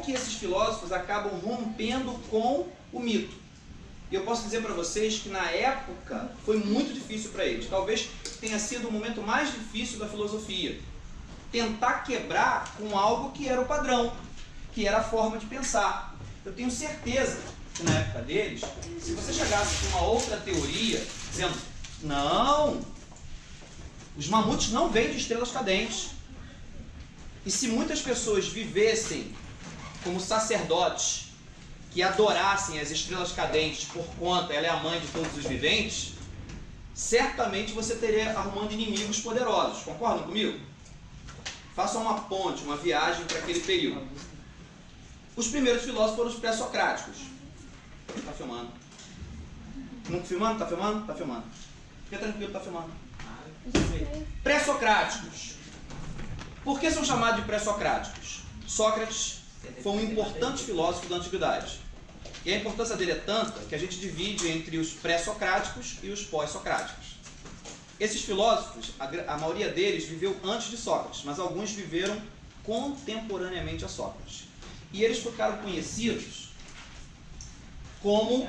que esses filósofos acabam rompendo com o mito. E eu posso dizer para vocês que na época foi muito difícil para eles. Talvez tenha sido o momento mais difícil da filosofia. Tentar quebrar com algo que era o padrão, que era a forma de pensar. Eu tenho certeza que na época deles, se você chegasse com uma outra teoria, dizendo, não, os mamutes não vêm de estrelas cadentes. E se muitas pessoas vivessem como sacerdotes, que adorassem as estrelas cadentes por conta, ela é a mãe de todos os viventes, certamente você teria arrumando inimigos poderosos. Concordam comigo? Façam uma ponte, uma viagem para aquele período. Os primeiros filósofos foram os pré-socráticos. Está filmando. Não filmando? Está filmando? Está filmando. Fica tranquilo, está filmando. Pré-socráticos. Por que são chamados de pré-socráticos? Sócrates foi um importante filósofo da antiguidade. E a importância dele é tanta que a gente divide entre os pré-socráticos e os pós-socráticos. Esses filósofos, a maioria deles viveu antes de Sócrates, mas alguns viveram contemporaneamente a Sócrates. E eles ficaram conhecidos como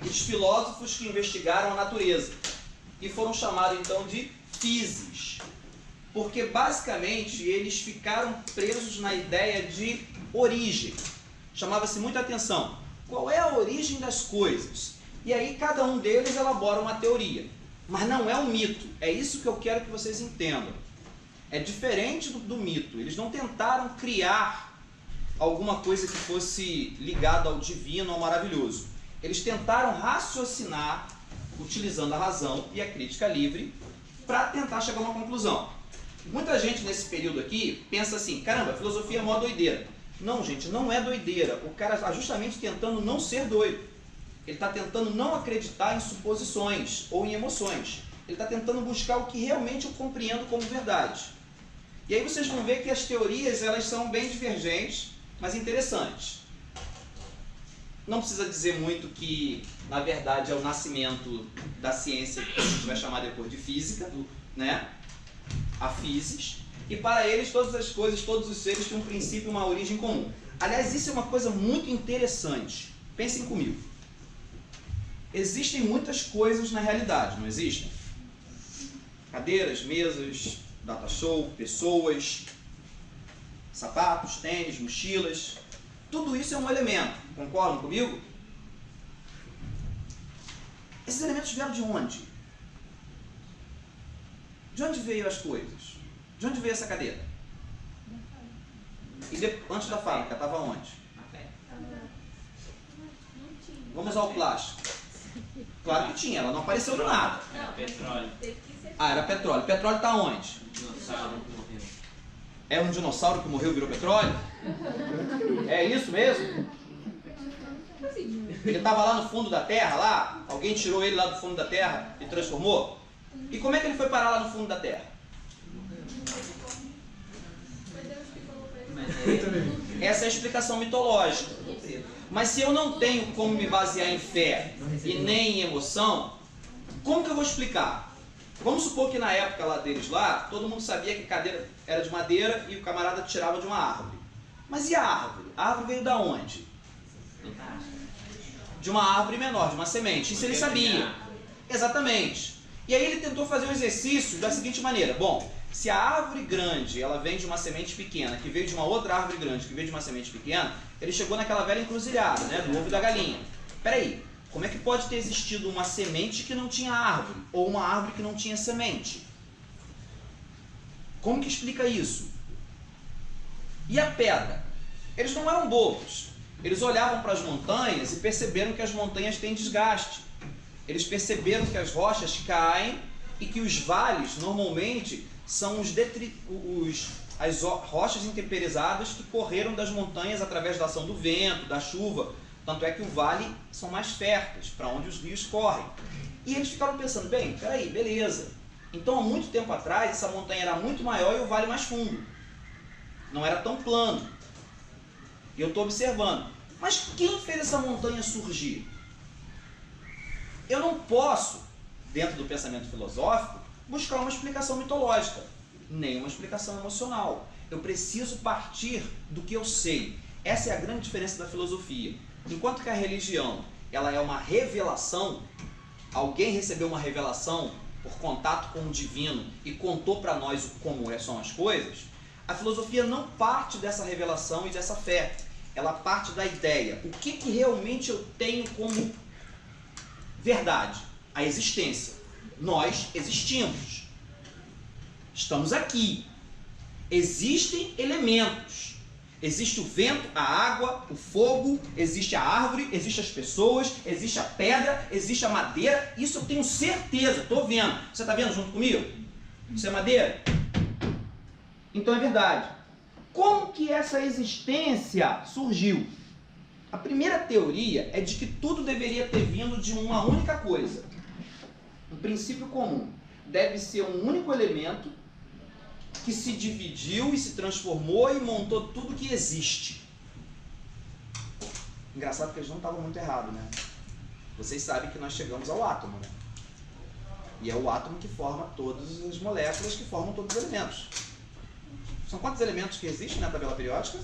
os filósofos que investigaram a natureza. E foram chamados então de physis. Porque basicamente eles ficaram presos na ideia de origem. Chamava-se muita atenção. Qual é a origem das coisas? E aí cada um deles elabora uma teoria. Mas não é um mito. É isso que eu quero que vocês entendam. É diferente do mito. Eles não tentaram criar alguma coisa que fosse ligada ao divino, ao maravilhoso. Eles tentaram raciocinar, utilizando a razão e a crítica livre, para tentar chegar a uma conclusão. Muita gente nesse período aqui pensa assim, caramba, a filosofia é mó doideira. Não, gente, não é doideira. O cara está justamente tentando não ser doido. Ele está tentando não acreditar em suposições ou em emoções. Ele está tentando buscar o que realmente eu compreendo como verdade. E aí vocês vão ver que as teorias elas são bem divergentes, mas interessantes. Não precisa dizer muito que, na verdade, é o nascimento da ciência que a gente vai chamar depois de física, né? A physis. E para eles, todas as coisas, todos os seres têm um princípio e uma origem comum. Aliás, isso é uma coisa muito interessante. Pensem comigo. Existem muitas coisas na realidade, não existem? Cadeiras, mesas, data show, pessoas, sapatos, tênis, mochilas. Tudo isso é um elemento. Concordam comigo? Esses elementos vieram de onde? De onde veio as coisas? De onde veio essa cadeira? E antes da fábrica, estava onde? Vamos ao plástico. Claro que tinha, ela não apareceu do nada. Era petróleo. Ah, era petróleo. Petróleo está onde? Dinossauro que morreu. É um dinossauro que morreu e virou petróleo? É isso mesmo? Ele estava lá no fundo da terra, lá? Alguém tirou ele lá do fundo da terra e transformou? E como é que ele foi parar lá no fundo da terra? Essa é a explicação mitológica. Mas se eu não tenho como me basear em fé e nem em emoção, como que eu vou explicar? Vamos supor que na época lá deles lá, todo mundo sabia que a cadeira era de madeira e o camarada tirava de uma árvore. Mas e a árvore? A árvore veio da onde? De uma árvore menor, de uma semente. Isso ele sabia. Exatamente. E aí ele tentou fazer o exercício da seguinte maneira. Bom, se a árvore grande ela vem de uma semente pequena, que veio de uma outra árvore grande, que veio de uma semente pequena, ele chegou naquela velha encruzilhada, né, do ovo e da galinha. Peraí, como é que pode ter existido uma semente que não tinha árvore? Ou uma árvore que não tinha semente? Como que explica isso? E a pedra? Eles não eram bobos. Eles olhavam para as montanhas e perceberam que as montanhas têm desgaste. Eles perceberam que as rochas caem e que os vales, normalmente, são as rochas intemperizadas que correram das montanhas através da ação do vento, da chuva. Tanto é que o vale são mais férteis, para onde os rios correm. E eles ficaram pensando, bem, peraí, beleza. Então, há muito tempo atrás, essa montanha era muito maior e o vale mais fundo. Não era tão plano. E eu estou observando. Mas quem fez essa montanha surgir? Eu não posso, dentro do pensamento filosófico, buscar uma explicação mitológica, nem uma explicação emocional. Eu preciso partir do que eu sei. Essa é a grande diferença da filosofia. Enquanto que a religião, ela é uma revelação, alguém recebeu uma revelação por contato com o divino e contou para nós como são as coisas, a filosofia não parte dessa revelação e dessa fé. Ela parte da ideia. O que realmente eu tenho como verdade? A existência. Nós existimos. Estamos aqui. Existem elementos. Existe o vento, a água, o fogo, existe a árvore, existem as pessoas, existe a pedra, existe a madeira. Isso eu tenho certeza, estou vendo. Você está vendo junto comigo? Isso é madeira? Então é verdade. Como que essa existência surgiu? A primeira teoria é de que tudo deveria ter vindo de uma única coisa. Um princípio comum. Deve ser um único elemento que se dividiu e se transformou e montou tudo que existe. Engraçado que eles não estavam muito errados, né? Vocês sabem que nós chegamos ao átomo, né? E é o átomo que forma todas as moléculas que formam todos os elementos. São quantos elementos que existem na tabela periódica?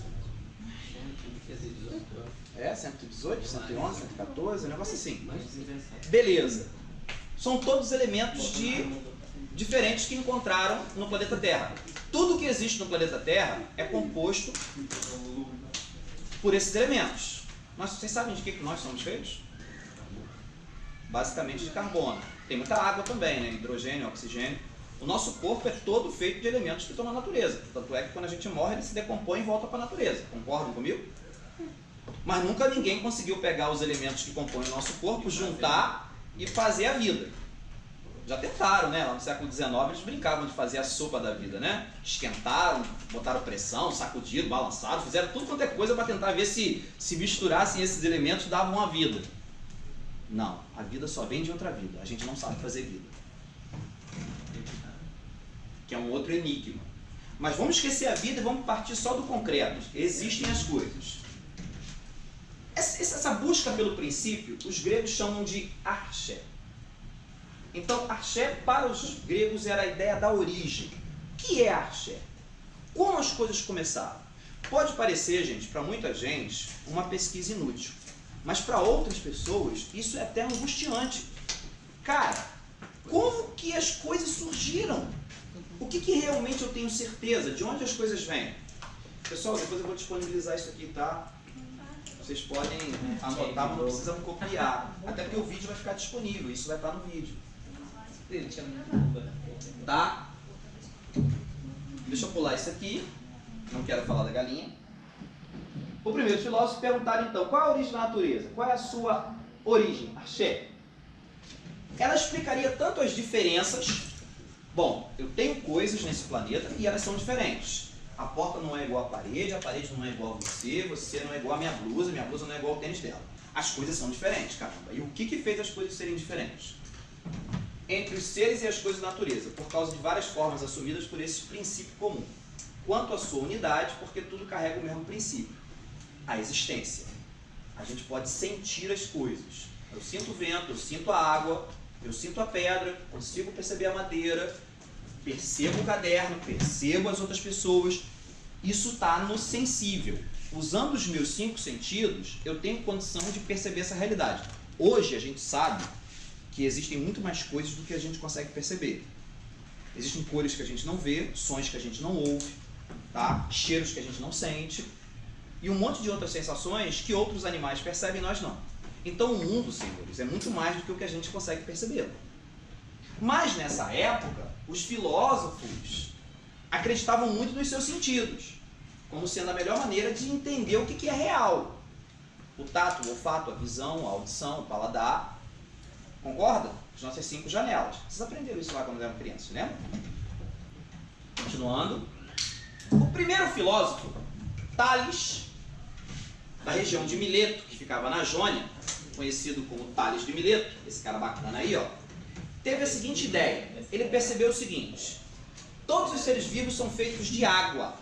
118, 111, 114, um negócio assim. Beleza. São todos elementos diferentes que encontraram no planeta Terra. Tudo que existe no planeta Terra é composto por esses elementos. Vocês sabem de que nós somos feitos? Basicamente de carbono. Tem muita água também, né? Hidrogênio, oxigênio. O nosso corpo é todo feito de elementos que estão na natureza. Tanto é que quando a gente morre, ele se decompõe e volta para a natureza. Concordam comigo? Mas nunca ninguém conseguiu pegar os elementos que compõem o nosso corpo, juntar e fazer a vida. Já tentaram, né? Lá no século XIX eles brincavam de fazer a sopa da vida, né? Esquentaram, botaram pressão, sacudiram, balançaram, fizeram tudo quanto é coisa para tentar ver se misturassem esses elementos davam a vida. Não, a vida só vem de outra vida. A gente não sabe fazer vida. Que é um outro enigma. Mas vamos esquecer a vida e vamos partir só do concreto. Existem as coisas. Essa busca pelo princípio, os gregos chamam de arché. Então, arché para os gregos era a ideia da origem. O que é arché? Como as coisas começaram? Pode parecer, gente, para muita gente, uma pesquisa inútil. Mas para outras pessoas, isso é até angustiante. Cara, como que as coisas surgiram? O que realmente eu tenho certeza? De onde as coisas vêm? Pessoal, depois eu vou disponibilizar isso aqui, tá? Vocês podem anotar, mas não precisam copiar. Até porque o vídeo vai ficar disponível, isso vai estar no vídeo. Tá? Deixa eu pular isso aqui. Não quero falar da galinha. O primeiro filósofo perguntaram então, qual é a origem da natureza? Qual é a sua origem? Arché. Ela explicaria tanto as diferenças. Bom, eu tenho coisas nesse planeta e elas são diferentes. A porta não é igual à parede, a parede não é igual a você não é igual à minha blusa não é igual ao tênis dela. As coisas são diferentes, caramba. E o que fez as coisas serem diferentes? Entre os seres e as coisas da natureza, por causa de várias formas assumidas por esse princípio comum. Quanto à sua unidade, porque tudo carrega o mesmo princípio. A existência. A gente pode sentir as coisas. Eu sinto o vento, eu sinto a água, eu sinto a pedra, consigo perceber a madeira, percebo o caderno, percebo as outras pessoas. Isso está no sensível. Usando os meus 5 sentidos, eu tenho condição de perceber essa realidade. Hoje a gente sabe que existem muito mais coisas do que a gente consegue perceber. Existem cores que a gente não vê, sons que a gente não ouve, tá? Cheiros que a gente não sente, e um monte de outras sensações que outros animais percebem e nós não. Então o mundo, senhores, é muito mais do que o que a gente consegue perceber. Mas nessa época, os filósofos acreditavam muito nos seus sentidos, como sendo a melhor maneira de entender o que é real. O tato, o olfato, a visão, a audição, o paladar. Concorda? As nossas 5 janelas. Vocês aprenderam isso lá quando eram crianças, lembra? Continuando. O primeiro filósofo, Tales, da região de Mileto, que ficava na Jônia, conhecido como Tales de Mileto, esse cara bacana aí, ó, teve a seguinte ideia. Ele percebeu o seguinte: todos os seres vivos são feitos de água.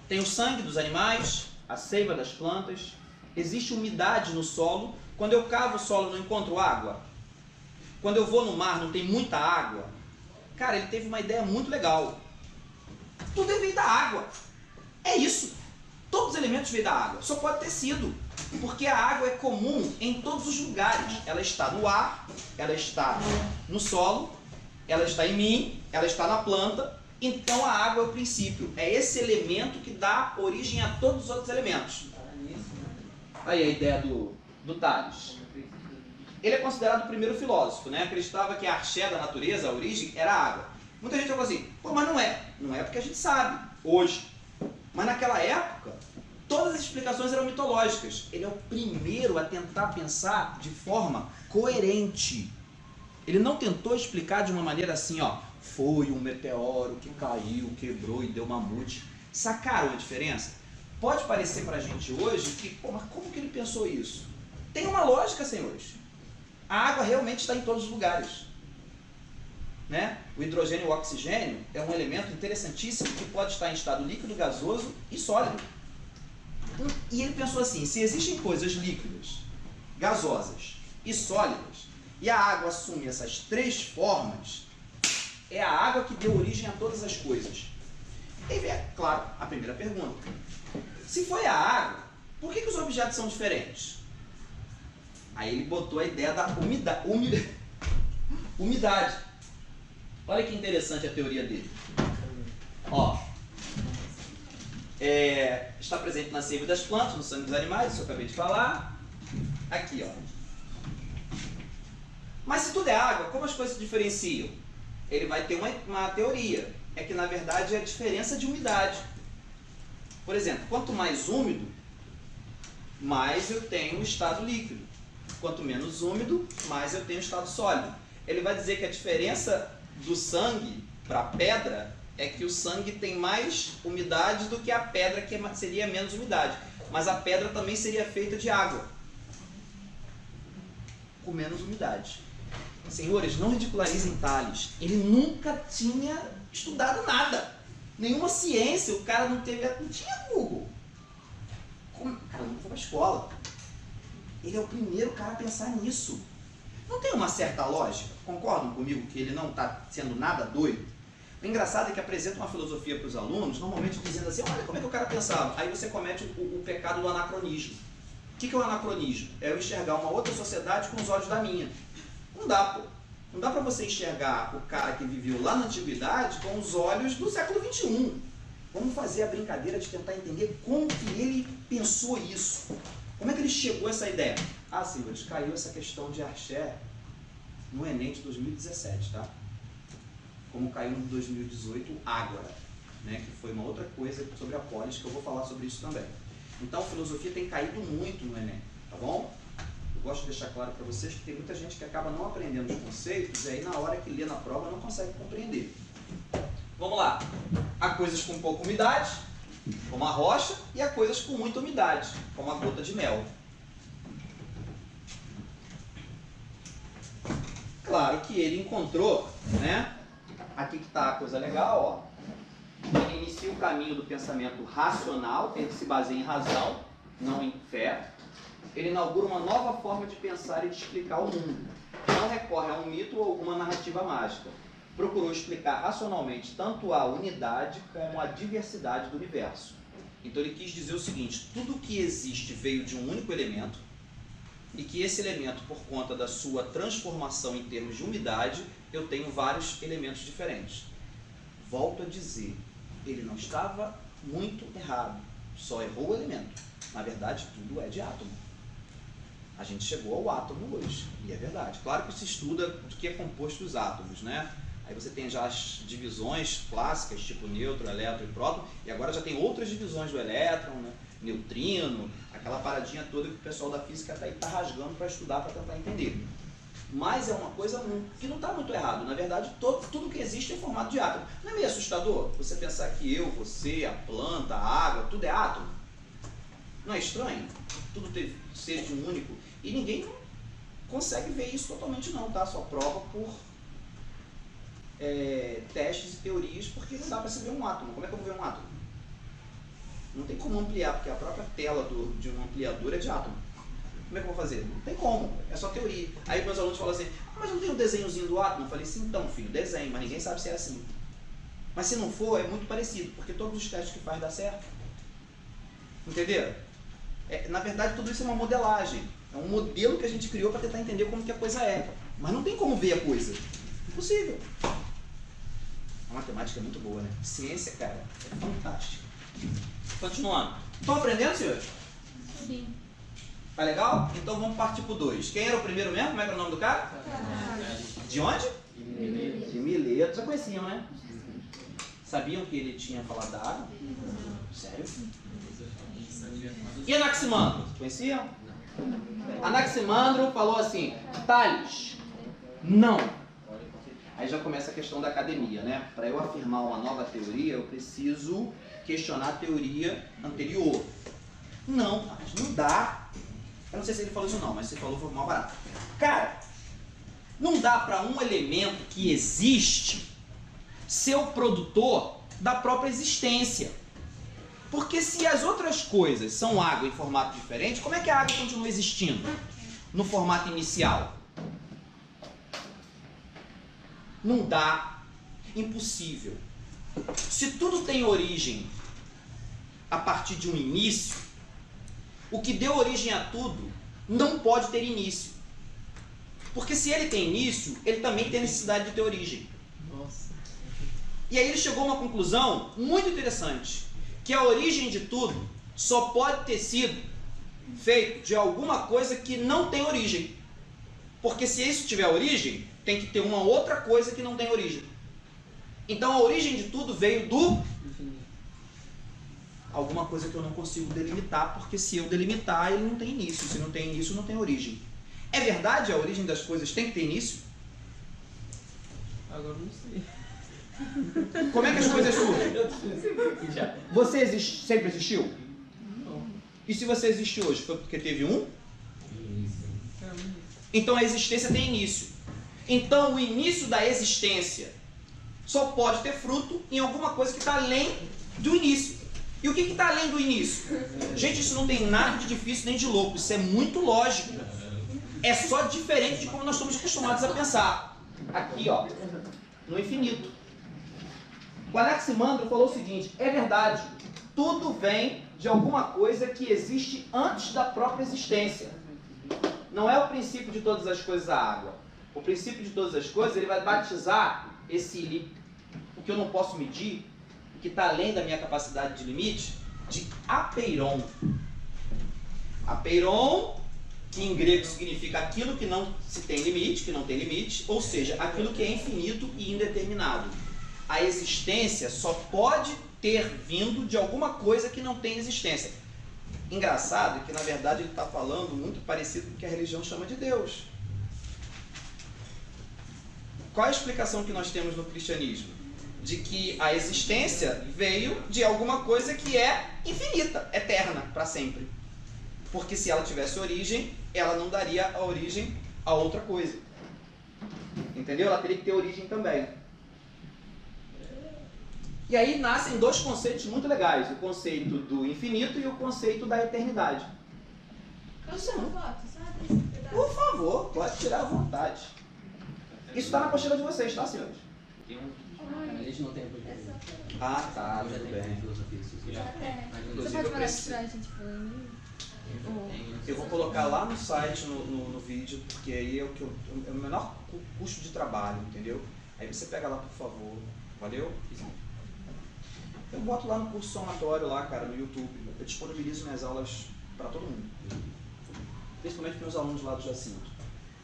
Tem o sangue dos animais, a seiva das plantas, existe umidade no solo. Quando eu cavo o solo, não encontro água. Quando eu vou no mar, não tem muita água. Cara, ele teve uma ideia muito legal. Tudo vem da água. É isso. elementos veio da água? Só pode ter sido, porque a água é comum em todos os lugares. Ela está no ar, ela está no solo, ela está em mim, ela está na planta. Então a água é o princípio. É esse elemento que dá origem a todos os outros elementos. Aí a ideia do Tales. Ele é considerado o primeiro filósofo, né? Acreditava que a arché da natureza, a origem, era a água. Muita gente falou assim, pô, mas não é. Não é porque a gente sabe, hoje. Mas naquela época, todas as explicações eram mitológicas. Ele é o primeiro a tentar pensar de forma coerente. Ele não tentou explicar de uma maneira assim, ó, foi um meteoro que caiu, quebrou e deu mamute. Sacaram a diferença? Pode parecer pra gente hoje que, pô, mas como que ele pensou isso? Tem uma lógica, senhores. A água realmente está em todos os lugares. Né? O hidrogênio e o oxigênio é um elemento interessantíssimo que pode estar em estado líquido, gasoso e sólido. E ele pensou assim, se existem coisas líquidas, gasosas e sólidas, e a água assume essas três formas, é a água que deu origem a todas as coisas. E aí vem, claro, a primeira pergunta. Se foi a água, por que os objetos são diferentes? Aí ele botou a ideia da umidade. Olha que interessante a teoria dele. Ó, está presente na seiva das plantas, no sangue dos animais, isso eu acabei de falar. Aqui, ó. Mas se tudo é água, como as coisas se diferenciam? Ele vai ter uma teoria. É que, na verdade, é a diferença de umidade. Por exemplo, quanto mais úmido, mais eu tenho o estado líquido. Quanto menos úmido, mais eu tenho o estado sólido. Ele vai dizer que a diferença do sangue para a pedra é que o sangue tem mais umidade do que a pedra, que seria menos umidade. Mas a pedra também seria feita de água, com menos umidade. Senhores, não ridicularizem Tales. Ele nunca tinha estudado nada. Nenhuma ciência, o cara não tinha Google. O cara não foi para a escola. Ele é o primeiro cara a pensar nisso. Não tem uma certa lógica? Concordam comigo que ele não está sendo nada doido? O engraçado é que apresenta uma filosofia para os alunos, normalmente dizendo assim, olha como é que o cara pensava. Aí você comete o pecado do anacronismo. O que é o anacronismo? É eu enxergar uma outra sociedade com os olhos da minha. Não dá, pô. Não dá para você enxergar o cara que viveu lá na antiguidade com os olhos do século XXI. Vamos fazer a brincadeira de tentar entender como que ele pensou isso. Como é que ele chegou a essa ideia? Ah, senhores, caiu essa questão de arché no Enem de 2017, tá? Como caiu no 2018, Ágora, né? Que foi uma outra coisa sobre a polis, que eu vou falar sobre isso também. Então, a filosofia tem caído muito no Enem, tá bom? Eu gosto de deixar claro para vocês que tem muita gente que acaba não aprendendo os conceitos e aí na hora que lê na prova não consegue compreender. Vamos lá. Há coisas com pouca umidade, como a rocha, e há coisas com muita umidade, como a gota de mel. Claro que ele encontrou, né? Aqui que está a coisa legal, ó. Ele inicia o caminho do pensamento racional, ele se baseia em razão, não em fé. Ele inaugura uma nova forma de pensar e de explicar o mundo. Não recorre a um mito ou alguma narrativa mágica. Procurou explicar racionalmente tanto a unidade como a diversidade do universo. Então ele quis dizer o seguinte, tudo que existe veio de um único elemento e que esse elemento, por conta da sua transformação em termos de umidade, eu tenho vários elementos diferentes. Volto a dizer, ele não estava muito errado, só errou o elemento. Na verdade, tudo é de átomo. A gente chegou ao átomo hoje, e é verdade. Claro que se estuda do que é composto os átomos, né? Aí você tem já as divisões clássicas, tipo nêutron, elétron e próton, e agora já tem outras divisões do elétron, né? Neutrino, aquela paradinha toda que o pessoal da física está rasgando para estudar, para tentar entender. Mas é uma coisa que não está muito errado. Na verdade, tudo que existe é em formato de átomo. Não é meio assustador você pensar que eu, você, a planta, a água, tudo é átomo? Não é estranho? Tudo ter ser de um único. E ninguém consegue ver isso totalmente não, tá? Só prova por testes e teorias, porque não dá para se ver um átomo. Como é que eu vou ver um átomo? Não tem como ampliar, porque a própria tela de um ampliador é de átomo. Como é que eu vou fazer? Não tem como, é só teoria. Aí meus alunos falam assim, mas não tem um desenhozinho do átomo? Eu falei, sim, então filho, desenho, mas ninguém sabe se é assim. Mas se não for, é muito parecido, porque todos os testes que faz dá certo. Entenderam? Na verdade, tudo isso é uma modelagem. É um modelo que a gente criou para tentar entender como que a coisa é. Mas não tem como ver a coisa. Impossível. A matemática é muito boa, né? Ciência, cara, é fantástica. Continuando. Estão aprendendo, senhores? Sim. Tá legal? Então vamos partir pro 2. Quem era o primeiro mesmo? Como é que era o nome do cara? De onde? De Mileto. Já conheciam, né? Sabiam que ele tinha falado da água? Sério? E Anaximandro? Conheciam? Anaximandro falou assim: Tales, não. Aí já começa a questão da academia, né? Para eu afirmar uma nova teoria, eu preciso questionar a teoria anterior. Não, Tales, não dá. Eu não sei se ele falou isso não, mas se ele falou foi mal barato. Cara, não dá para um elemento que existe ser o produtor da própria existência. Porque se as outras coisas são água em formato diferente, como é que a água continua existindo no formato inicial? Não dá. Impossível. Se tudo tem origem a partir de um início, o que deu origem a tudo não pode ter início. Porque se ele tem início, ele também tem necessidade de ter origem. Nossa. E aí ele chegou a uma conclusão muito interessante, que a origem de tudo só pode ter sido feito de alguma coisa que não tem origem. Porque se isso tiver origem, tem que ter uma outra coisa que não tem origem. Então a origem de tudo veio do alguma coisa que eu não consigo delimitar, porque se eu delimitar, ele não tem início. Se não tem início, não tem origem. É verdade? A origem das coisas tem que ter início? Agora não sei. Como é que as coisas surgem? Já. Você sempre existiu? Não. E se você existe hoje, foi porque teve um? Então a existência tem início. Então o início da existência só pode ter fruto em alguma coisa que está além do início. E o que está além do início? Gente, isso não tem nada de difícil nem de louco. Isso é muito lógico. É só diferente de como nós estamos acostumados a pensar. Aqui, ó, no infinito. O Anaximandro falou o seguinte: é verdade, tudo vem de alguma coisa que existe antes da própria existência. Não é o princípio de todas as coisas a água. O princípio de todas as coisas, ele vai batizar o que eu não posso medir, o que está além da minha capacidade de limite, de apeiron. Apeiron, que em grego significa aquilo que não se tem limite, que não tem limite, ou seja, aquilo que é infinito e indeterminado. A existência só pode ter vindo de alguma coisa que não tem existência. Engraçado que, na verdade, ele está falando muito parecido com o que a religião chama de Deus. Qual a explicação que nós temos no cristianismo? De que a existência veio de alguma coisa que é infinita, eterna, para sempre. Porque se ela tivesse origem, ela não daria a origem a outra coisa. Entendeu? Ela teria que ter origem também. E aí nascem dois conceitos muito legais. O conceito do infinito e o conceito da eternidade. Por favor, pode tirar à vontade. Isso está na apostila de vocês, tá, senhores? A gente não tem Ah, tá, tudo bem. Você pode mandar isso pra gente falando? Eu vou colocar lá no site, no vídeo, porque aí é o menor custo de trabalho, entendeu? Aí você pega lá, por favor. Valeu? Eu boto lá no curso somatório, lá, cara, no YouTube. Eu disponibilizo minhas aulas para todo mundo. Principalmente para os alunos lá do Jacinto.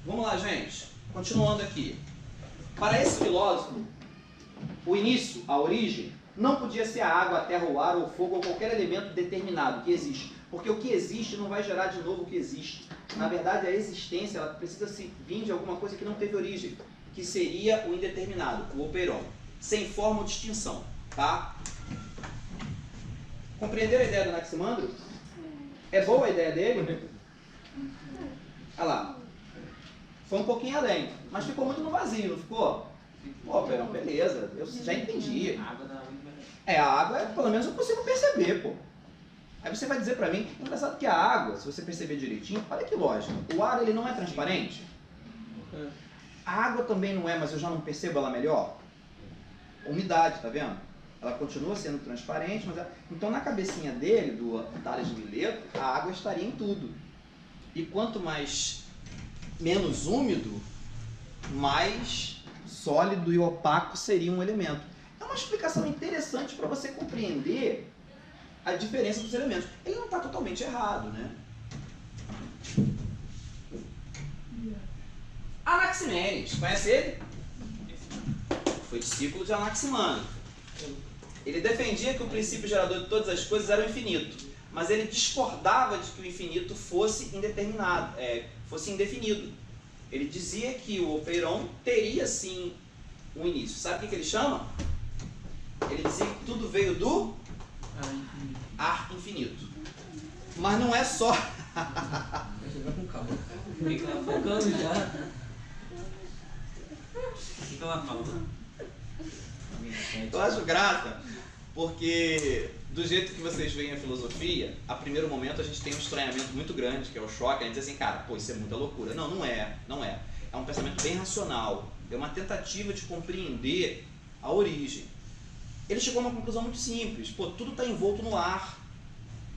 Vamos lá, gente. Continuando aqui. Para esse filósofo, o início, a origem, não podia ser a água, a terra, o ar, o fogo ou qualquer elemento determinado que existe. Porque o que existe não vai gerar de novo o que existe. Na verdade, a existência ela precisa se vir de alguma coisa que não teve origem, que seria o indeterminado, o operon, sem forma ou distinção. Tá? Compreenderam a ideia do Anaximandro? É boa a ideia dele? Olha lá. Foi um pouquinho além, mas ficou muito no vazio, não ficou? Pô, Perão, beleza, eu já entendi. A água, pelo menos eu consigo perceber, pô. Aí você vai dizer pra mim, engraçado que a água, se você perceber direitinho, olha que lógica, o ar ele não é transparente? A água também não é, mas eu já não percebo ela melhor? Umidade, tá vendo? ela continua sendo transparente, mas então na cabecinha dele, do Tales de Mileto, a água estaria em tudo. E quanto menos úmido, mais sólido e opaco seria um elemento. É uma explicação interessante para você compreender a diferença dos elementos. Ele não está totalmente errado, né? Anaximenes, conhece ele? Foi discípulo de Anaximandro. Ele defendia que o princípio gerador de todas as coisas era o infinito, mas ele discordava de que o infinito fosse indeterminado, fosse indefinido. Ele dizia que o opeiron teria sim um início. Sabe o que ele chama? Ele dizia que tudo veio do ar infinito. Mas não é só. Você vai com calma. Fica afogando já. O que ela falou? Eu acho graça, porque do jeito que vocês veem a filosofia, a primeiro momento a gente tem um estranhamento muito grande, que é o choque, a gente diz assim, cara, pô, isso é muita loucura. Não, não é. É um pensamento bem racional, é uma tentativa de compreender a origem. Ele chegou a uma conclusão muito simples, pô, tudo está envolto no ar.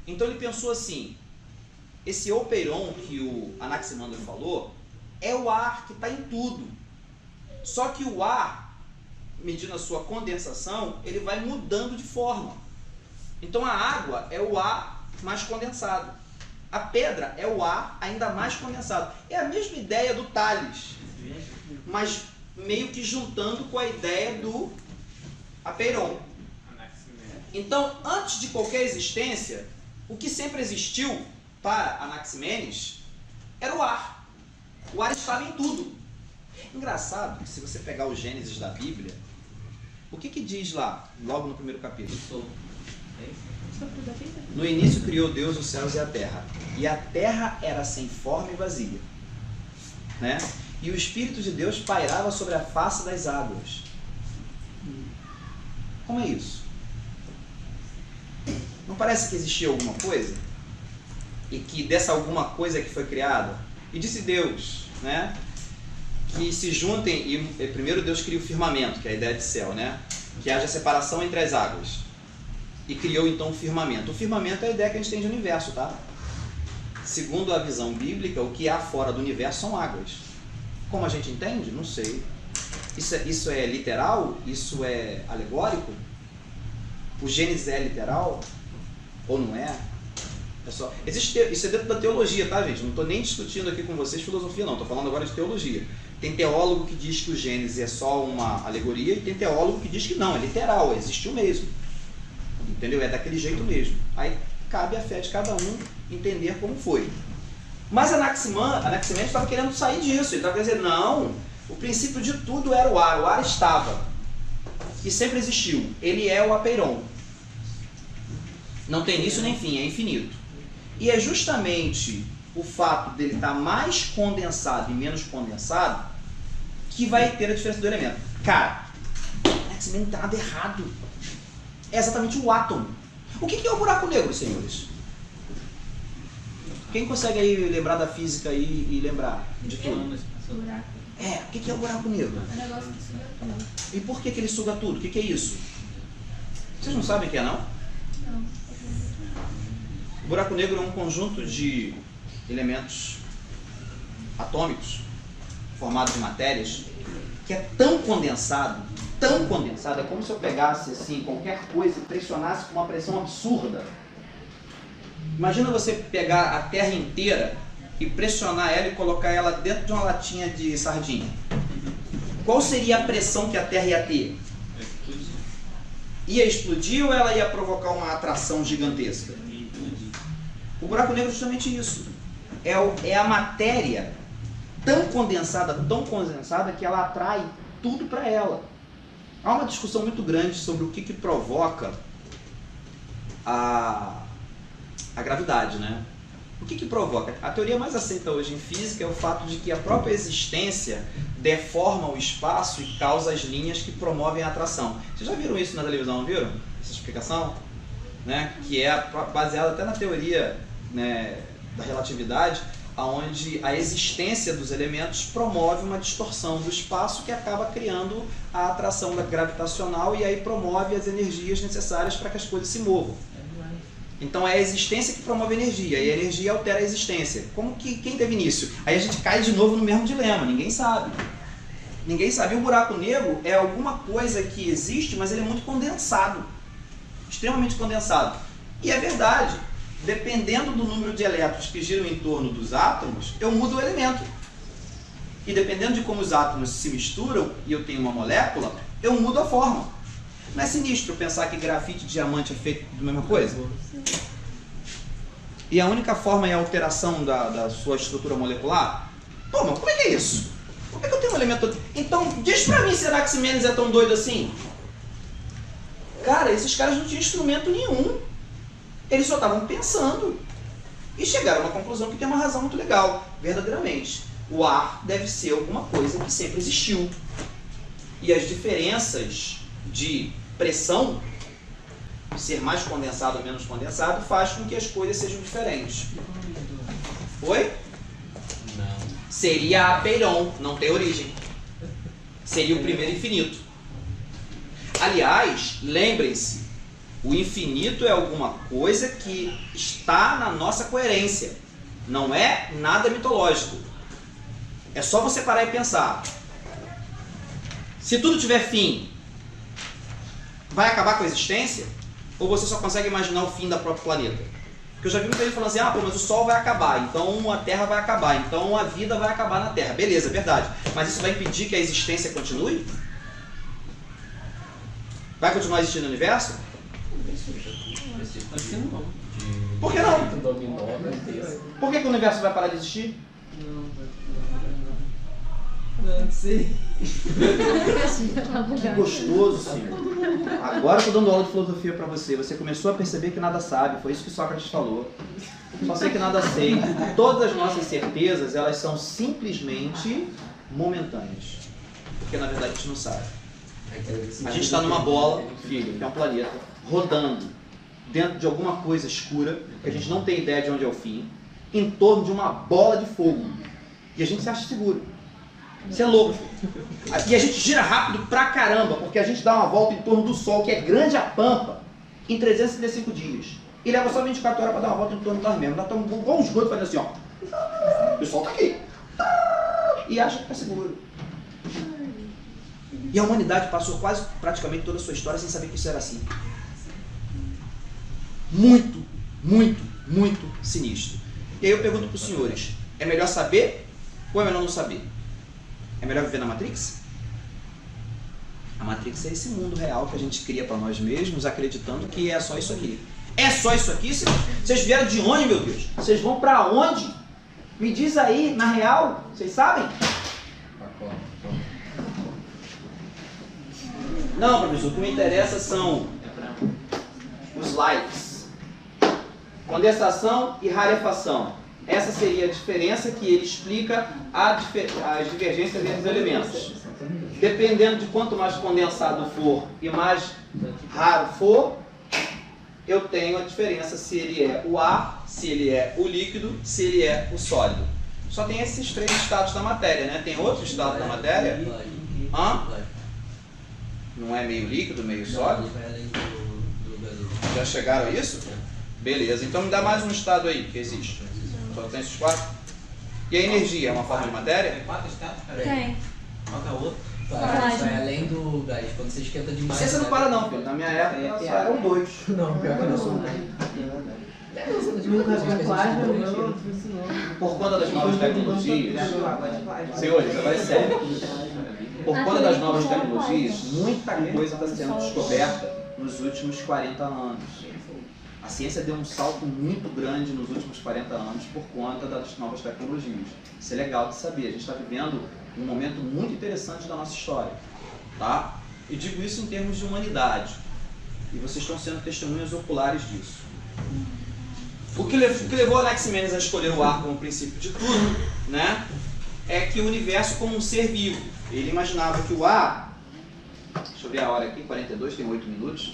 Então ele pensou assim, esse opeiron que o Anaximandro falou, é o ar que está em tudo. Só que o ar, medindo a sua condensação, ele vai mudando de forma. Então a água é o ar mais condensado. A pedra é o ar ainda mais condensado. É a mesma ideia do Tales, mas meio que juntando com a ideia do opeiron. Então, antes de qualquer existência, o que sempre existiu para Anaximenes era o ar. O ar estava em tudo. Engraçado que se você pegar o Gênesis da Bíblia, o que diz lá, logo no primeiro capítulo? No início criou Deus os céus e a terra era sem forma e vazia, né? E o Espírito de Deus pairava sobre a face das águas. Como é isso? Não parece que existia alguma coisa? E que dessa alguma coisa que foi criada? E disse Deus, né? Que se juntem, e primeiro Deus cria o firmamento, que é a ideia de céu, né? Que haja separação entre as águas. E criou então o firmamento. O firmamento é a ideia que a gente tem de universo, tá? Segundo a visão bíblica, o que há fora do universo são águas. Como a gente entende? Não sei. Isso é literal? Isso é alegórico? O Gênesis é literal? Ou não é? Isso é dentro da teologia, tá, gente? Não estou nem discutindo aqui com vocês filosofia, não. Estou falando agora de teologia. Tem teólogo que diz que o Gênesis é só uma alegoria e tem teólogo que diz que não, é literal, existiu mesmo. Entendeu? É daquele jeito mesmo. Aí cabe a fé de cada um entender como foi. Mas Anaximenes estava querendo sair disso. Ele estava querendo dizer, não, o princípio de tudo era o ar estava. E sempre existiu. Ele é o opeiron. Não tem início nem fim, é infinito. E é justamente o fato dele estar mais condensado e menos condensado que vai ter a diferença do elemento. Cara, Anaximenes não está nada errado. É exatamente o átomo. O que é o buraco negro, senhores? Quem consegue aí lembrar da física e lembrar de tudo? Buraco. O que é o buraco negro? É um negócio que suga tudo. E por que ele suga tudo? O que é isso? Vocês não sabem o que é, não? Não. O buraco negro é um conjunto de elementos atômicos, formados de matérias, que é tão condensado, é como se eu pegasse assim, qualquer coisa e pressionasse com uma pressão absurda. Imagina você pegar a Terra inteira e pressionar ela e colocar ela dentro de uma latinha de sardinha. Qual seria a pressão que a Terra ia ter? Ia explodir ou ela ia provocar uma atração gigantesca? O buraco negro é justamente isso. É a matéria tão condensada que ela atrai tudo para ela. Há uma discussão muito grande sobre o que provoca a gravidade, né? O que provoca? A teoria mais aceita hoje em física é o fato de que a própria existência deforma o espaço e causa as linhas que promovem a atração. Vocês já viram isso na televisão, não viram? Essa explicação? Né? Que é baseada até na teoria, né, da relatividade, onde a existência dos elementos promove uma distorção do espaço que acaba criando a atração gravitacional e aí promove as energias necessárias para que as coisas se movam. Então é a existência que promove a energia, e a energia altera a existência. Como que quem teve início? Aí a gente cai de novo no mesmo dilema, ninguém sabe. Ninguém sabe. E o buraco negro é alguma coisa que existe, mas ele é muito condensado. Extremamente condensado. E é verdade, dependendo do número de elétrons que giram em torno dos átomos, eu mudo o elemento. E dependendo de como os átomos se misturam, e eu tenho uma molécula, eu mudo a forma. Não é sinistro pensar que grafite e diamante é feito da mesma coisa? E a única forma é a alteração da sua estrutura molecular? Pô, mas como é que é isso? Como é que eu tenho um elemento... Então, diz pra mim, será que Ximenes é tão doido assim? Cara, esses caras não tinham instrumento nenhum. Eles só estavam pensando. E chegaram a uma conclusão que tem uma razão muito legal. Verdadeiramente, o ar deve ser alguma coisa que sempre existiu. E as diferenças de pressão, de ser mais condensado ou menos condensado, faz com que as coisas sejam diferentes. Oi? Não. Seria apeiron, não tem origem. Seria o primeiro infinito. Aliás, lembrem-se, o infinito é alguma coisa que está na nossa coerência. Não é nada mitológico. É só você parar e pensar. Se tudo tiver fim, vai acabar com a existência? Ou você só consegue imaginar o fim da própria planeta? Porque eu já vi muita gente falando assim, ah, pô, mas o Sol vai acabar, então a Terra vai acabar, então a vida vai acabar na Terra. Beleza, é verdade. Mas isso vai impedir que a existência continue? Vai continuar existindo no universo? Acho que não. Por que não? Dominó, Por que o universo vai parar de existir? não sei. Que gostoso, senhor. Agora eu estou dando aula de filosofia para você. Você começou a perceber que nada sabe. Foi isso que Sócrates falou. Só sei que nada sei. Todas as nossas certezas, elas são simplesmente momentâneas. Porque na verdade a gente não sabe. A gente está numa bola, filho, que é um planeta, rodando dentro de alguma coisa escura, que a gente não tem ideia de onde é o fim, em torno de uma bola de fogo. E a gente se acha seguro. Isso é louco. E a gente gira rápido pra caramba, porque a gente dá uma volta em torno do Sol, que é grande a pampa, em 365 dias. E leva só 24 horas para dar uma volta em torno de nós mesmos. Nós estamos igual uns doidos fazendo assim, ó. O Sol tá aqui. E acha que tá seguro. E a humanidade passou quase praticamente toda a sua história sem saber que isso era assim. Muito, muito, muito sinistro. E aí eu pergunto para os senhores, é melhor saber ou é melhor não saber? É melhor viver na Matrix? A Matrix é esse mundo real que a gente cria para nós mesmos, acreditando que é só isso aqui. É só isso aqui? Vocês vieram de onde, meu Deus? Vocês vão para onde? Me diz aí, na real, vocês sabem? Não, professor, o que me interessa são os likes. Condensação e rarefação. Essa seria a diferença que ele explica as divergências entre os elementos. Dependendo de quanto mais condensado for e mais raro for, eu tenho a diferença se ele é o ar, se ele é o líquido, se ele é o sólido. Só tem esses três estados da matéria, né? Tem outro estado da matéria? Hã? Não é meio líquido, meio sólido? Já chegaram a isso? Beleza, então me dá mais um estado aí que existe. Só tem esses quatro? E a energia é uma forma de matéria? Tem 4 estados? Tem. Qual que é o outro? Plasma. Vai além do gás, quando você esquenta demais. Ciência não para não, filho. Na minha época só eram dois. Não, pior que eu não sou. Por conta das novas tecnologias, senhores, agora é sério. Por conta das novas tecnologias, muita coisa está sendo descoberta nos últimos 40 anos. A ciência deu um salto muito grande nos últimos 40 anos por conta das novas tecnologias. Isso é legal de saber. A gente está vivendo um momento muito interessante da nossa história. Tá? E digo isso em termos de humanidade. E vocês estão sendo testemunhas oculares disso. O que levou Anaximenes a escolher o ar como princípio de tudo, né, é que o universo como um ser vivo. Ele imaginava que o ar, deixa eu ver a hora aqui, 42, tem 8 minutos,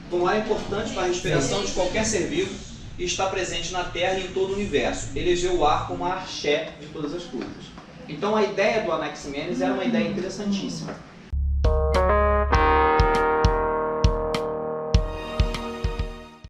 como ar é importante para a respiração de qualquer ser vivo, e está presente na Terra e em todo o universo. Elegeu o ar como a arché de todas as coisas. Então a ideia do Anaximenes era uma ideia interessantíssima.